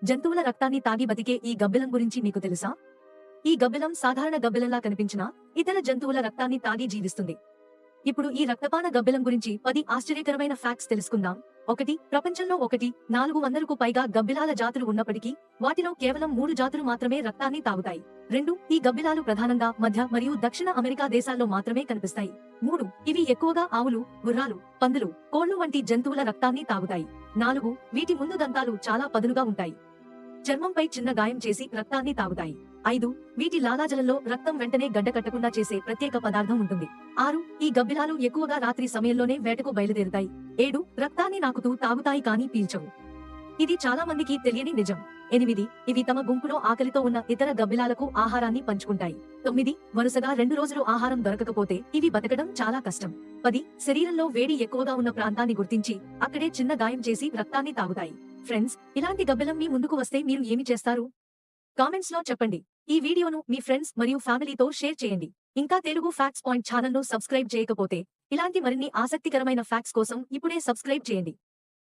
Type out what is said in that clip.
జంతువుల రక్తాన్ని తాగి బతికే ఈ గబ్బిలం గురించి మీకు తెలుసా? ఈ గబ్బిలం సాధారణ గబ్బిలంలా కనిపించినా ఇతర జంతువుల రక్తాన్ని తాగి జీవిస్తుంది. ఇప్పుడు ఈ రక్తపాన గబ్బిలం గురించి 10 ఆశ్చర్యకరమైన ఫ్యాక్ట్స్ తెలుసుకుందాం. 1. ప్రపంచంలో 400కు పైగా గబ్బిలాల జాతులు ఉన్నప్పటికీ వాటిలో కేవలం 3 జాతులు మాత్రమే రక్తాన్ని తాగుతాయి. 2. ఈ గబ్బిలాలు ప్రధానంగా మధ్య మరియు దక్షిణ అమెరికా దేశాల్లో మాత్రమే కనిపిస్తాయి. 3. ఇవి ఎక్కువగా ఆవులు, గుర్రాలు, పందులు, కోళ్లు వంటి జంతువుల రక్తాన్ని తాగుతాయి. 4. వీటి ముందు దంతాలు చాలా పదునుగా ఉంటాయి. చర్మంపై చిన్న గాయం చేసి రక్తాన్ని తాగుతాయి. 5. వీటి లాలాజలంలో రక్తం వెంటనే గడ్డకట్టకుండా చేసే ప్రత్యేక పదార్థం ఉంటుంది. 6. ఈ గబ్బిలాలు ఎక్కువగా రాత్రి సమయంలోనే వేటకు బయలుదేరుతాయి. 7. రక్తాన్ని నాకుతూ తాగుతాయి కానీ పీల్చవు. ఇది చాలా మందికి తెలియని నిజం. 8. ఇవి తమ గుంపులో ఆకలితో ఉన్న ఇతర గబ్బిలాలకు ఆహారాన్ని పంచుకుంటాయి. 9. వరుసగా 2 రోజులు ఆహారం దొరకకపోతే ఇవి బతకడం చాలా కష్టం. 10. శరీరంలో వేడి ఎక్కువగా ఉన్న ప్రాంతాన్ని గుర్తించి అక్కడే చిన్న గాయం చేసి రక్తాన్ని తాగుతాయి. ఫ్రెండ్స్, ఇలాంటి గబ్బిలం మీ ముందుకు వస్తే మీరు ఏమి చేస్తారు? కామెంట్స్ లో చెప్పండి. ఈ వీడియోను మీ ఫ్రెండ్స్ మరియు ఫ్యామిలీతో షేర్ చేయండి. ఇంకా తెలుగు ఫ్యాక్ట్స్ పాయింట్ ఛానల్ ను సబ్స్క్రైబ్ చేయకపోతే ఇలాంటి మరిన్ని ఆసక్తికరమైన ఫ్యాక్ట్స్ కోసం ఇప్పుడే సబ్స్క్రైబ్ చేయండి.